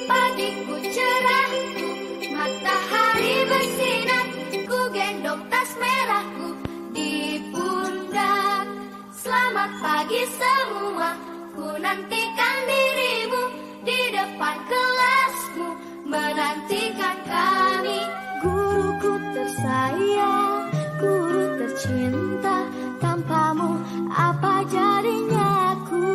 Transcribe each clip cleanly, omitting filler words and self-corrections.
Pagiku cerahku, matahari bersinar, ku gendong tas merahku di pundak. Selamat pagi semua, ku nantikan dirimu di depan kelasmu, menantikan kami. Guruku tersayang, guru tercinta, tanpamu apa jadinya aku?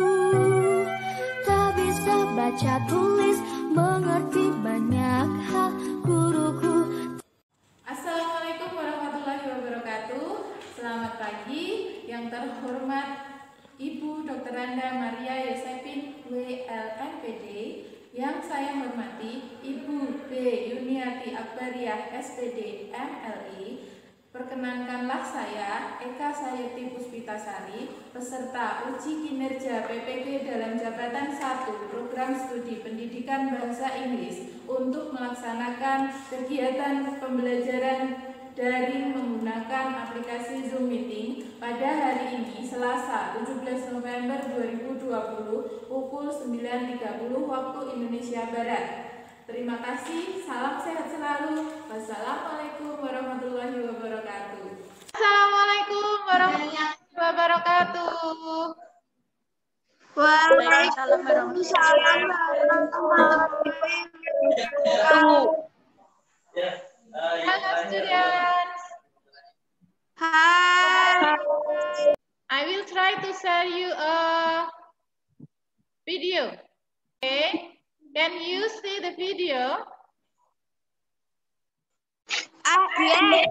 Tak bisa baca tulis, mengerti banyak hal, guruku. Assalamualaikum warahmatullahi wabarakatuh. Selamat pagi yang terhormat Ibu Dr. Anda Maria Yosepin WLMPD, yang saya hormati Ibu B. Yuniati Akbariah SPD MLI. Perkenankanlah saya Eka Sayeti Puspitasari, peserta uji kinerja PPG dalam jabatan 1 Program Studi Pendidikan Bahasa Inggris untuk melaksanakan kegiatan pembelajaran daring menggunakan aplikasi Zoom Meeting pada hari ini Selasa 17 November 2020 pukul 9.30 waktu Indonesia Barat. Terima kasih, salam sehat selalu. Wassalamualaikum warahmatullahi wabarakatuh. Assalamualaikum warahmatullahi wabarakatuh. Waalaikumsalam warahmatullahi wabarakatuh. Hello students. Hi. I will try to share you a video. Okay, can you see the video? Yes,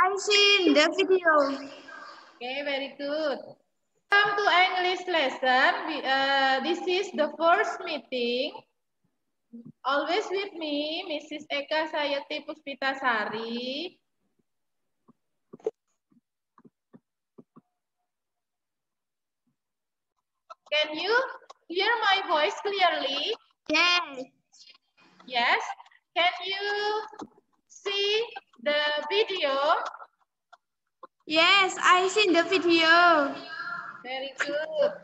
I see the video. Okay, very good. Welcome to English lesson. This is the first meeting. Always with me, Mrs. Eka Sayeti Puspitasari. Can you hear my voice clearly? Yes. Yes. Can you see the video? Yes, I see the video. Very good.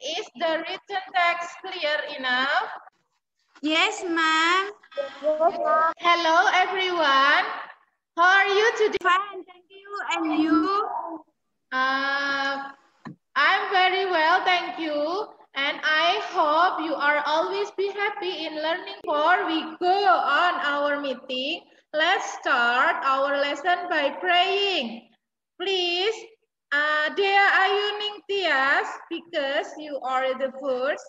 Is the written text clear enough? Yes, ma'am. Hello, everyone. How are you today? Fine, thank you. And you? I'm very well, thank you. And I hope you are always be happy in learning. Before we go on our meeting, let's start our lesson by praying. Please, Dea Ayuning Tias, because you are the first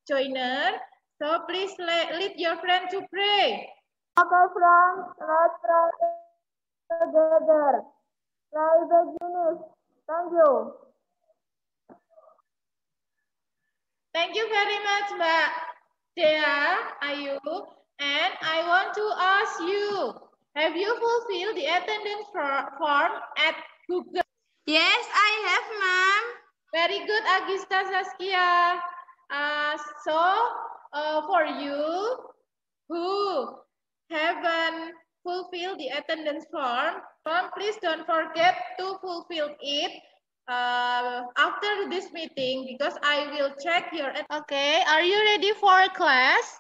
joiner, so please lead your friend to pray. Okay, friends, let's pray together. Pray begin. Thank you. Thank you very much, Mbak Dea Ayu. And I want to ask you, have you fulfilled the attendance form at Google? Yes, I have, ma'am. Very good, Agista Saskia. For you who haven't fulfilled the attendance form, please don't forget to fulfill it after this meeting, because I will check your. Okay, are you ready for class?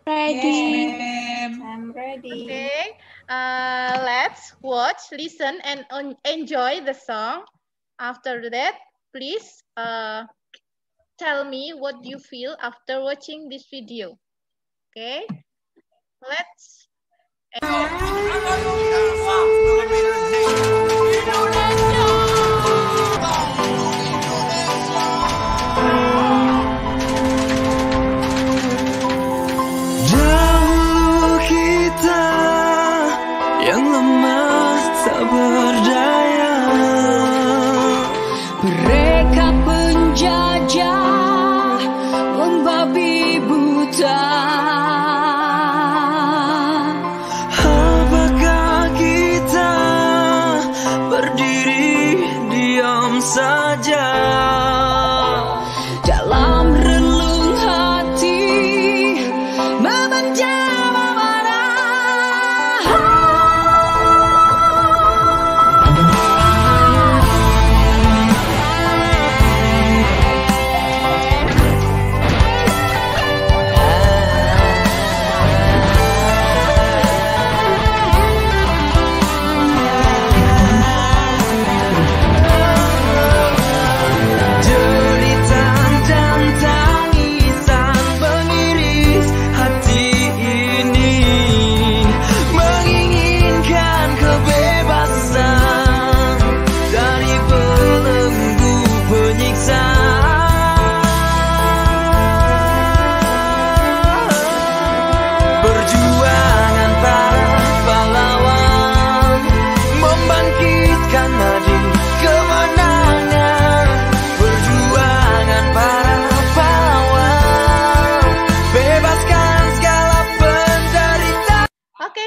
Ready. Yes, I'm ready. Okay, let's watch, listen, and enjoy the song. After that, please tell me what you feel after watching this video. Okay, let's. Dahulu kita yang lemah tak berdaya, mereka penjajah membabi buta. Apakah kita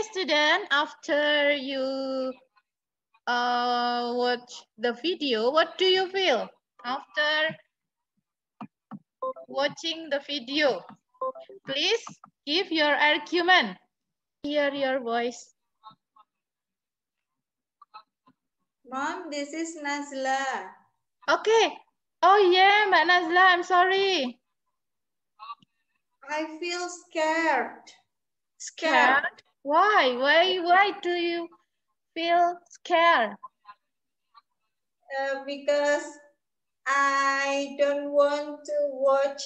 Okay, student, after you watch the video, what do you feel after watching the video? Please give your argument. Hear your voice. Mom, this is Nazla. Okay. Oh yeah, Mbak Nazla, I'm sorry. I feel scared. Scared? Why? Why do you feel scared? Because I don't want to watch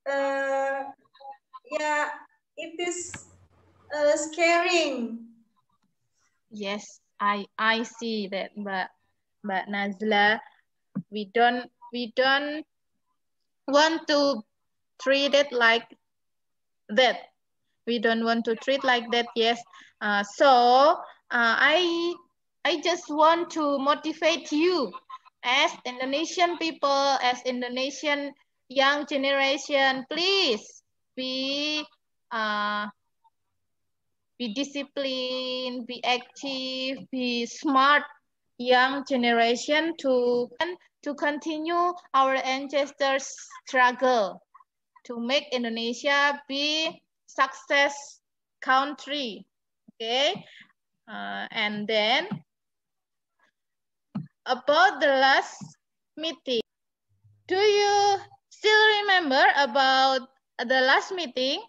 yeah, it is scaring. Yes, I see that, Mbak Nazla. We don't want to treat it like that. We don't want to treat like that. Yes. I just want to motivate you as Indonesian people, as Indonesian young generation. Please be disciplined, be active, be smart young generation to continue our ancestors' struggle to make Indonesia be success country. Okay, and then about the last meeting, do you still remember about the last meeting?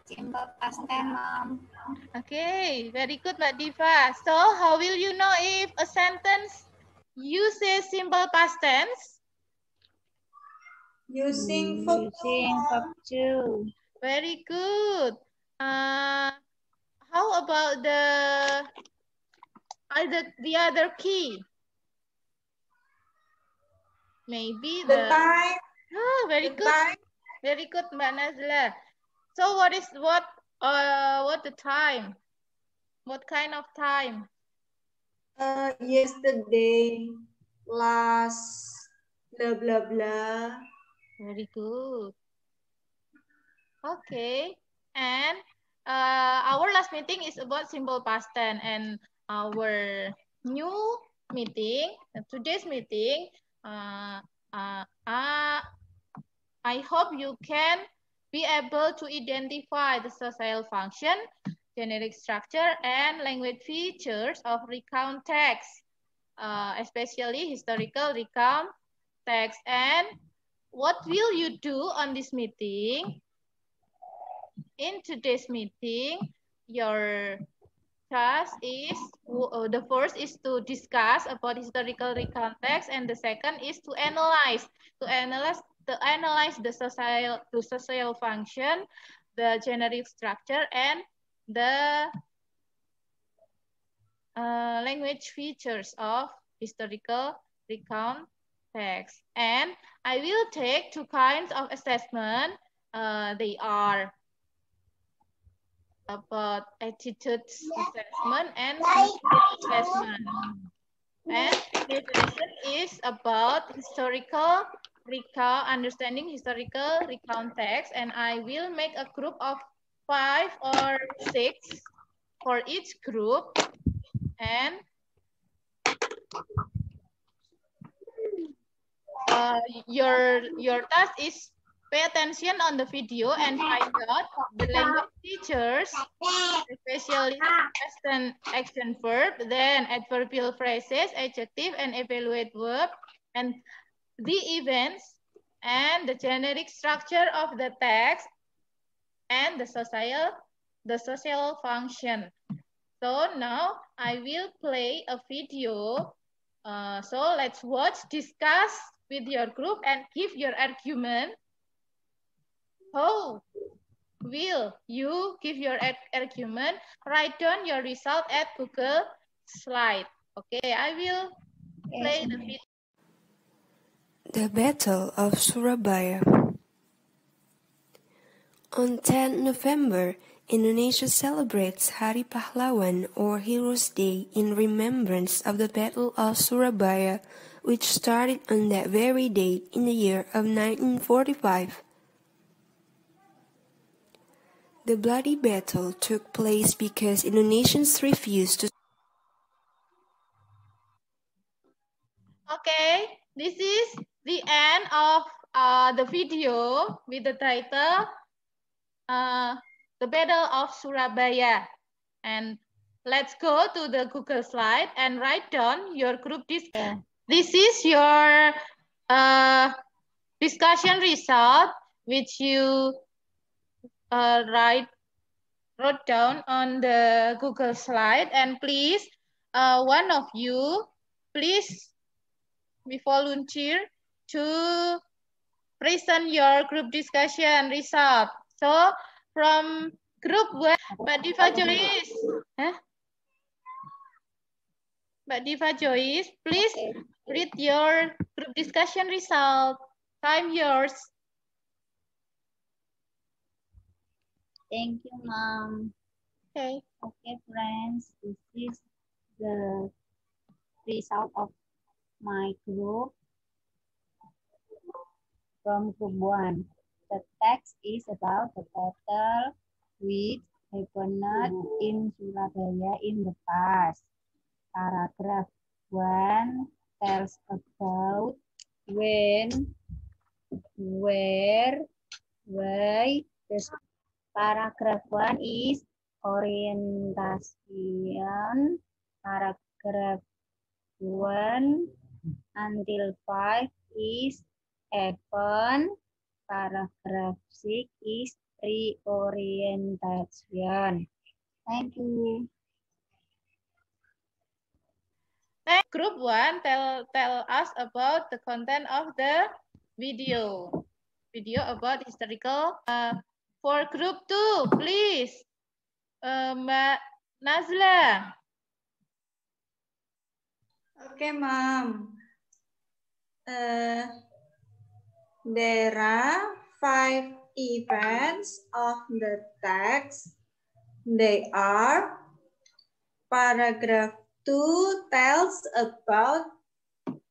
Simple past tense, Mom. Okay, very good, Mbak Diva. So, how will you know if a sentence uses simple past tense? Using verb to. Very good. How about the other key? Maybe the time. Oh, very The good. time. Very good, Mbak Nazla. So what the time? What kind of time? Yesterday, last, blah, blah, blah. Very good. Okay. And our last meeting is about simple past tense, and our new meeting, today's meeting, I hope you can be able to identify the social function, generic structure, and language features of recount text, especially historical recount text. And what will you do on this meeting? In today's meeting, your task is, the first is to discuss about historical recount text, and the second is to analyze the social function, the generic structure, and the language features of historical recount text. And I will take two kinds of assessment. They are about attitude assessment and assessment. And this lesson is about understanding historical recount text, and I will make a group of 5 or 6 for each group, and your task is pay attention on the video and find out the language features, especially action verb, then adverbial phrases, adjective, and evaluate verb, and the events, and the generic structure of the text, and the social function. So now I will play a video. So let's watch, discuss with your group, and give your argument. How will you give your argument? Write down your result at Google Slide. Okay, I will play the video. The Battle of Surabaya. On 10 November, Indonesia celebrates Hari Pahlawan or Heroes Day in remembrance of the Battle of Surabaya, which started on that very date in the year of 1945. The bloody battle took place because Indonesians refused to. Okay, this is the end of the video with the title The Battle of Surabaya. And let's go to the Google slide and write down your group discussion. This is your discussion result, which you wrote down on the Google slide. And please, one of you, please we volunteer to present your group discussion result. So from group 1, Mbak Diva Joyce. Mbak Diva Joyce, please read your group discussion result. Time yours. Thank you, Mom. Okay. Okay, friends, this is the result of my group from group 1. The text is about the battle which happened in Surabaya in the past. Paragraph 1 tells about when, where, why. Paragraph 1 is orientation. Paragraph 1 until 5 is event. Paragraph 6 is reorientation. Thank you. Group 1 tell us about the content of the video. Video about historical. For group 2, please, Mbak Nazla. Okay, Mom. There are 5 events of the text. They are: paragraph 2 tells about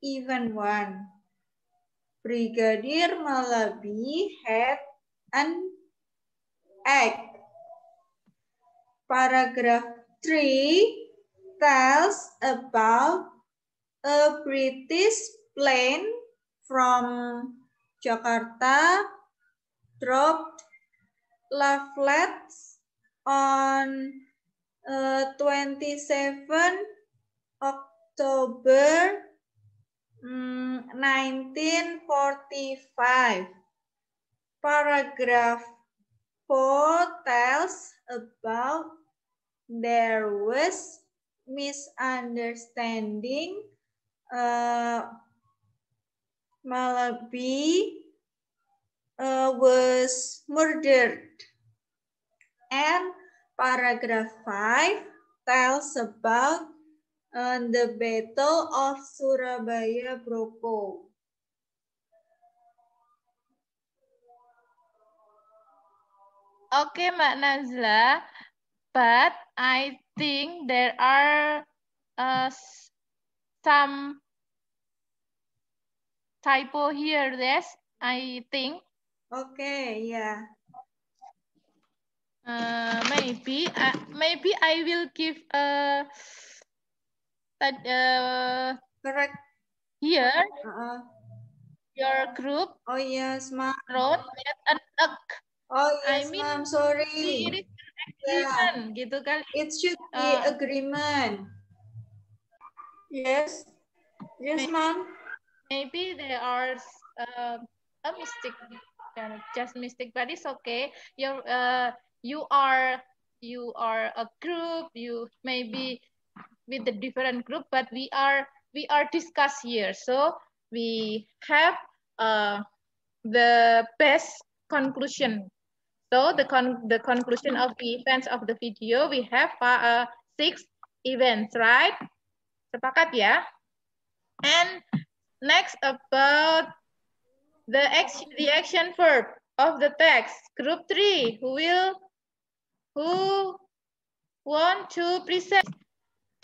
event 1. Brigadier Malabi had an egg. Paragraph 3 tells about a British plane from Jakarta dropped leaflets on 27 October 1945. Paragraph 4 tells about there was misunderstanding. Malabi was murdered. And paragraph 5 tells about the Battle of Surabaya Broko. Okay, Mbak Nazla, but I think there are some typo here. Yes, I think. Okay, yeah. Maybe I will give Correct. Here your group. Oh yes, Mom. Wrote an egg. Oh yes, I mean, Mom. Sorry. It agreement, gitu kali. It should be agreement. Yes. Yes, Mom. Maybe there are a mistake, just mistake, but it's okay. You are a group. You may be with a different group, but we are discuss here. So we have the best conclusion. So the conclusion of the events of the video, we have 6 events, right? Sepakat ya? And next about the action verb of the text. Group 3, who want to present?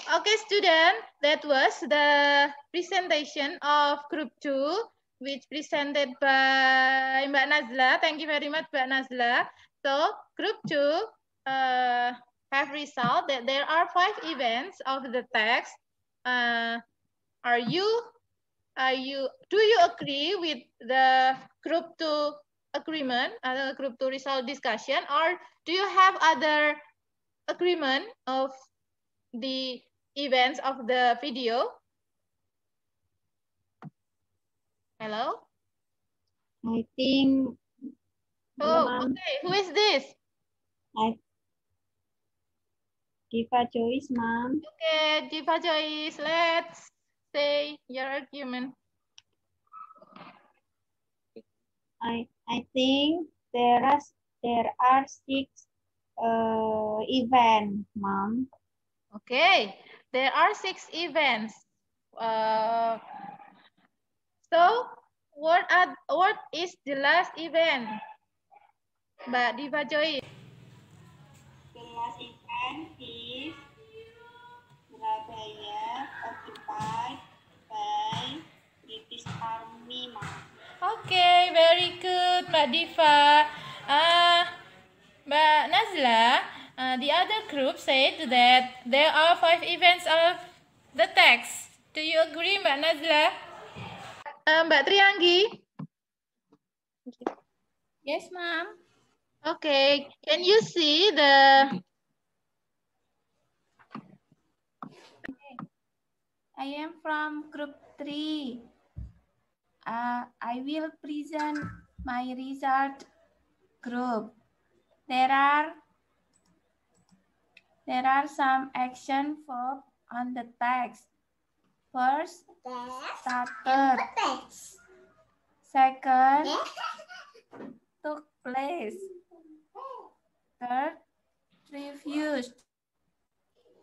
Okay, student, that was the presentation of group 2, which presented by Mbak Nazla. Thank you very much, Mbak Nazla. So group 2 have result that there are 5 events of the text. Do you agree with the group 2 agreement, group 2 result discussion, or do you have other agreement of the events of the video? Hello? I think. Oh, Mom, okay. Who is this? Diva Joyce, Mom. Okay, Diva Joyce, let's say your argument. I think there are 6 events, Mom. Okay, there are 6 events. So what is the last event? Mbak Diva Joyce. The last event is Surabaya occupied by British Army, Mom. Okay, very good, Mbak Diva. Mbak Nazla, the other group said that there are 5 events of the text. Do you agree, Mbak Nazla? Mbak Trianggi? Yes, ma'am. Okay, can you see the... I am from group 3. I will present my result group. There are some action verbs on the text. First, started. Second, took place. Third, refused.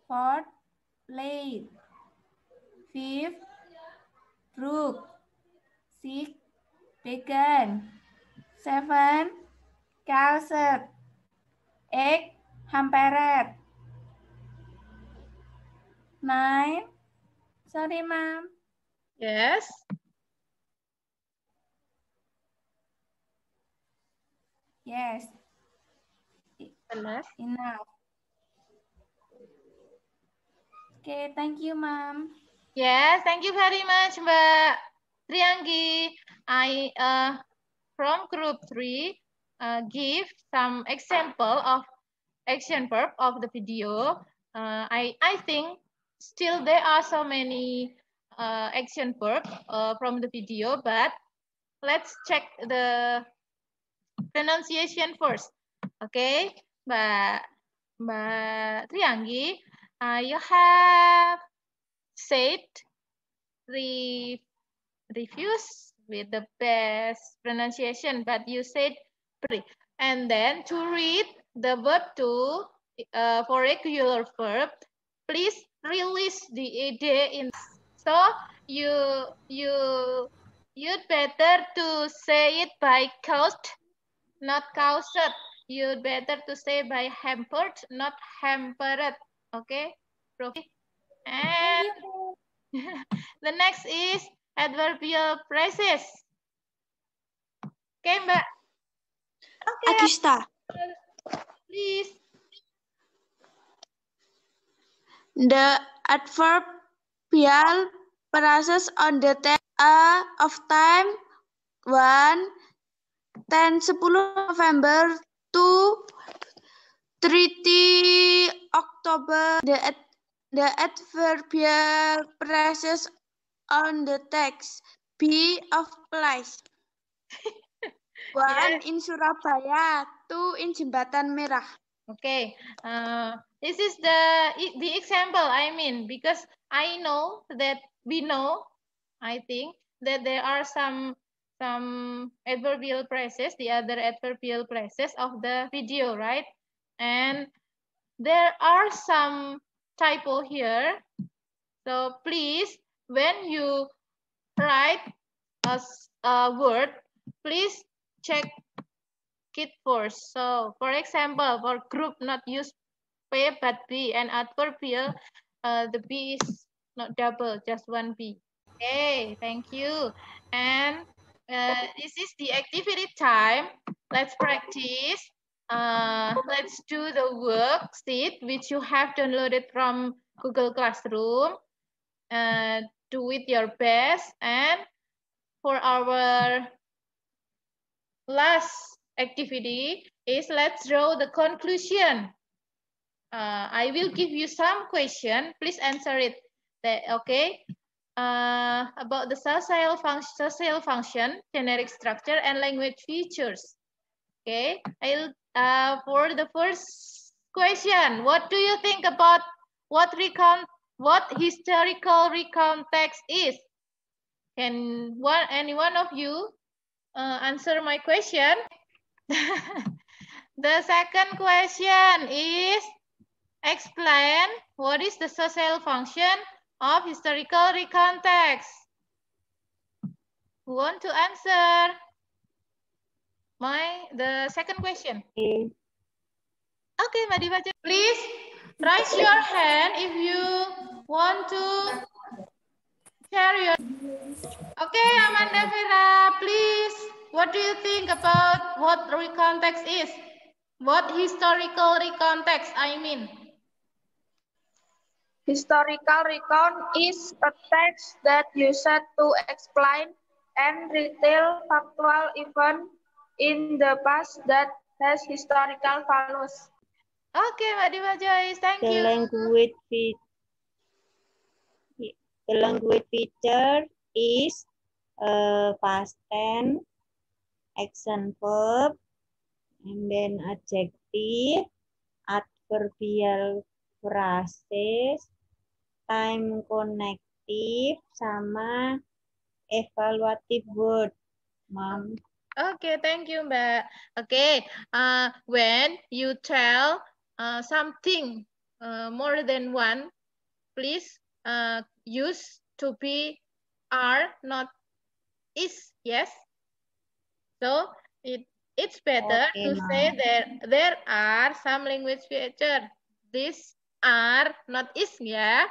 Fourth, played. Fifth, broke. Sixth, began. 7, caused. 8, hampered. 9, sorry, ma'am. Yes. Yes. Enough. Enough. Okay, thank you, ma'am. Yes, thank you very much, Mbak Trianggi. I from group 3 give some example of action verb of the video. I think still there are so many action verb from the video, but let's check the pronunciation first. Okay, Mbak Trianggi, you have said refuse with the best pronunciation, but you said pre. And then to read the verb to for regular verb, please release the ed in. So you'd better to say it by caused, not caused. You'd better to say by hampered, not hampered. Okay, and the next is adverbial phrases. Okay, Mbak. Okay, Agista. please. The adverbial phrases on the text are of time 1, 10 November 2, 30 October. The adverbial phrases on the text be of place. 1 in Surabaya, 2 in Jembatan Merah. Okay, this is the example I mean, because I know that I think that there are some adverbial phrases, the other adverbial phrases of the video, right? And there are some typo here. So please, when you write a word, please check it first. So for example, for group not use P but B, and adverbial, the B is not double, just one B. Okay, thank you. And this is the activity time. Let's practice. let's do the worksheet which you have downloaded from Google Classroom. Do it your best. And for our last activity is let's draw the conclusion. I will give you some question. Please answer it. Okay. About the social function, generic structure, and language features. Okay. For the first question, what do you think about what historical recount text is? Can any one of you answer my question? The second question is explain what is the social function of historical recount text. Who want to answer the second question? Okay, Mbak Diva, please raise your hand if you want to share your. Okay, Amanda Vera, please. What do you think about what recount text is? What historical recount text, I mean? Historical recount is a text that used to explain and retell factual events in the past that has historical values. Okay, Mbak Diva Joyce, thank you. The language feature is past tense, action verb, and then adjective, adverbial phrases, time connective, sama evaluative word, Mom. Okay, thank you, Mbak. Okay, when you tell something more than one, please use to be are, not is. Yes. So it's better to say there are some language feature. These are, not is, yeah.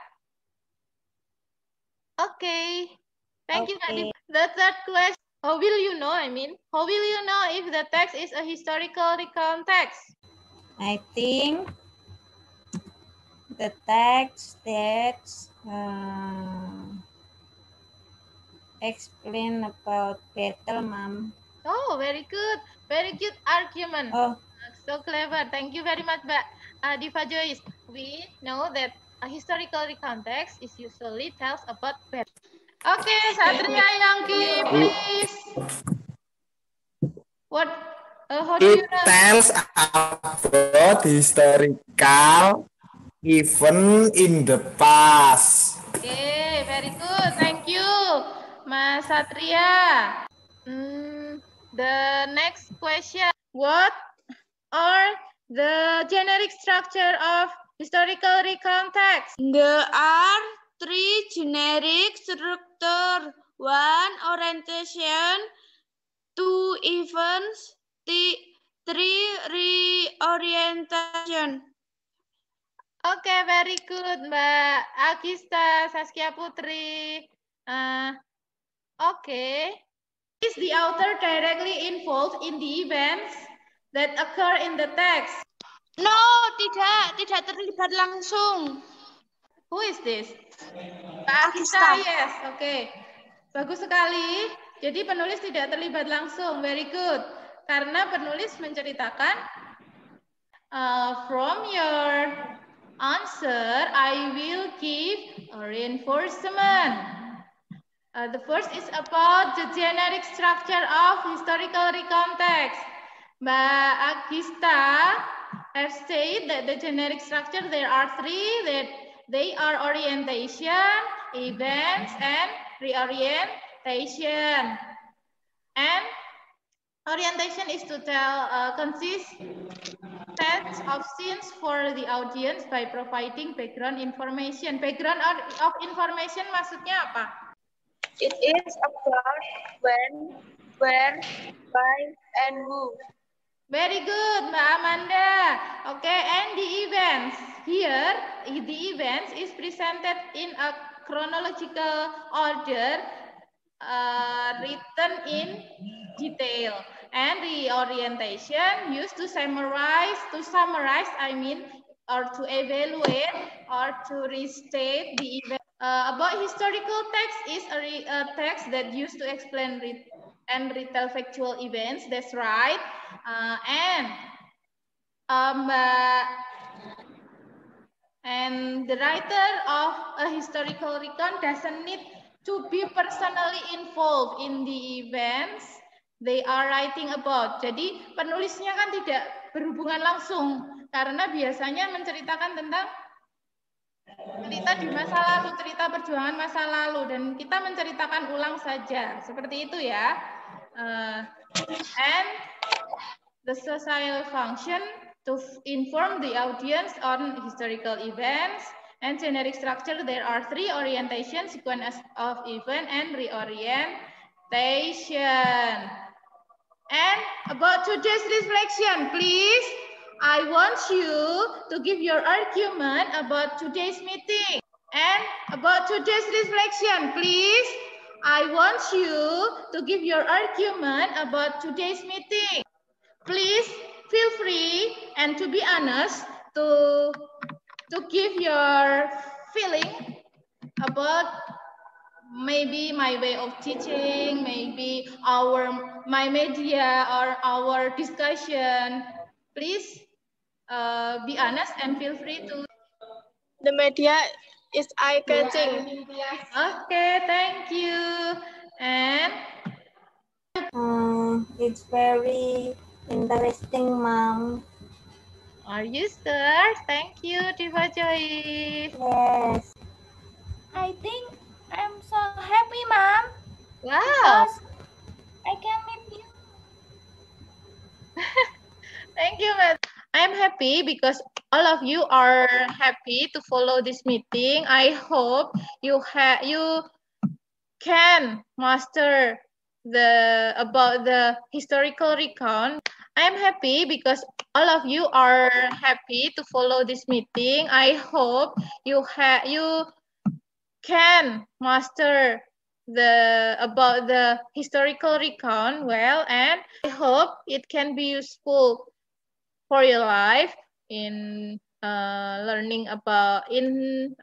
Okay. Thank you, Mbak. The third question. How will you know, how will you know if the text is a historical recount text? I think the text that explain about battle, Mom. Oh, very good. Very good argument. Oh. So clever. Thank you very much, Mbak Diva Joyce. We know that a historical recount text is usually tells about battle. Okay, Satria Yangki, please. What? How do you know? It tells about historical event in the past. Okay, very good. Thank you, Mas Satria. The next question. What are the generic structure of historical recount text? There are 3 generic structure: 1 orientation, 2 events, 3 reorientation. Okay, very good, Mbak Agista Saskia Putri. Okay. Is the author directly involved in the events that occur in the text? No, tidak terlibat langsung. Who is this? Mbak Agista, yes. Okay. Bagus sekali. Jadi penulis tidak terlibat langsung. Very good. Karena penulis menceritakan from your answer, I will give a reinforcement. The first is about the generic structure of historical recount text. Mbak Agista has said that the generic structure, there are 3, that they are orientation, events, and reorientation. And orientation is to tell consist sets of scenes for the audience by providing background information. Background of information maksudnya apa? It is about when, where, why, and who. Very good, Mbak Amanda. Okay, and the events. Here, the events is presented in a chronological order, written in detail. And reorientation used to summarize, or to evaluate or to restate the event. About historical text is a text that used to explain and retell factual events. That's right. And the writer of a historical recount doesn't need to be personally involved in the events they are writing about. Jadi penulisnya kan tidak berhubungan langsung karena biasanya menceritakan tentang cerita di masa lalu, cerita perjuangan masa lalu, dan kita menceritakan ulang saja. Seperti itu ya. And the societal function to inform the audience on historical events and generic structure. There are 3 orientation, sequence of event and reorientation. And about today's reflection, please, I want you to give your argument about today's meeting. And about today's reflection, please, I want you to give your argument about today's meeting. Please feel free and to be honest to give your feeling about maybe my way of teaching, maybe my media or our discussion. Please be honest and feel free to. The media is eye-catching. Okay, thank you. And it's very interesting, Mom. Are you sure? Thank you, Diva Joyce. Yes. I think I'm so happy, Mom. Wow. Because I can meet you. Thank you, Matt. I'm happy because all of you are happy to follow this meeting. I hope you can master about the historical recount. I'm happy because all of you are happy to follow this meeting. I hope you can master about the historical recount well, and I hope it can be useful for your life in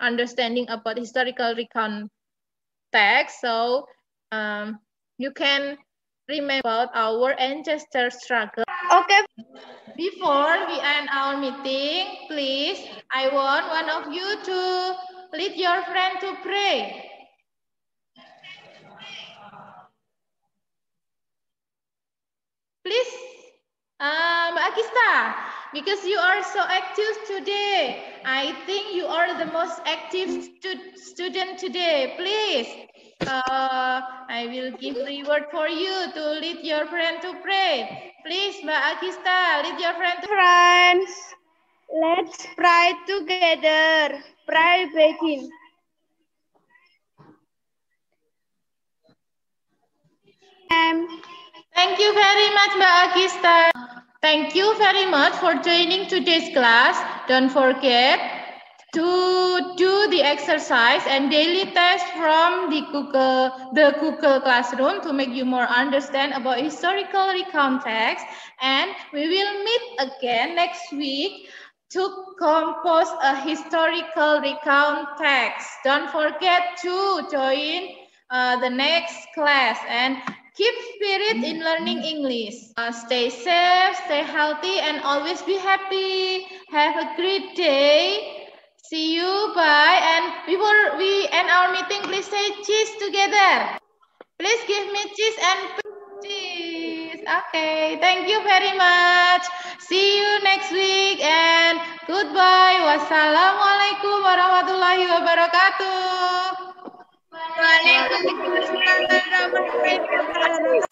understanding about historical recount text. So you can remember about our ancestor struggle. Okay. Before we end our meeting, please, I want one of you to lead your friend to pray. Please, Mbak Akista, because you are so active today, I think you are the most active student today. Please, I will give reward for you to lead your friend to pray. Please, Mbak Akista, lead your friend to pray. Friends, let's pray together. Pray begin. Thank you very much, Mbak Akista. Thank you very much for joining today's class. Don't forget to do the exercise and daily test from the Google Classroom to make you more understand about historical recount text. And we will meet again next week to compose a historical recount text. Don't forget to join the next class and keep spirit in learning English. Stay safe, stay healthy, and always be happy. Have a great day. See you, bye. And before we end our meeting, please say cheese together. Please give me cheese and cheese. Okay, thank you very much. See you next week and goodbye. Wassalamualaikum warahmatullahi wabarakatuh. Waalaikumsalam warahmatullahi wabarakatuh.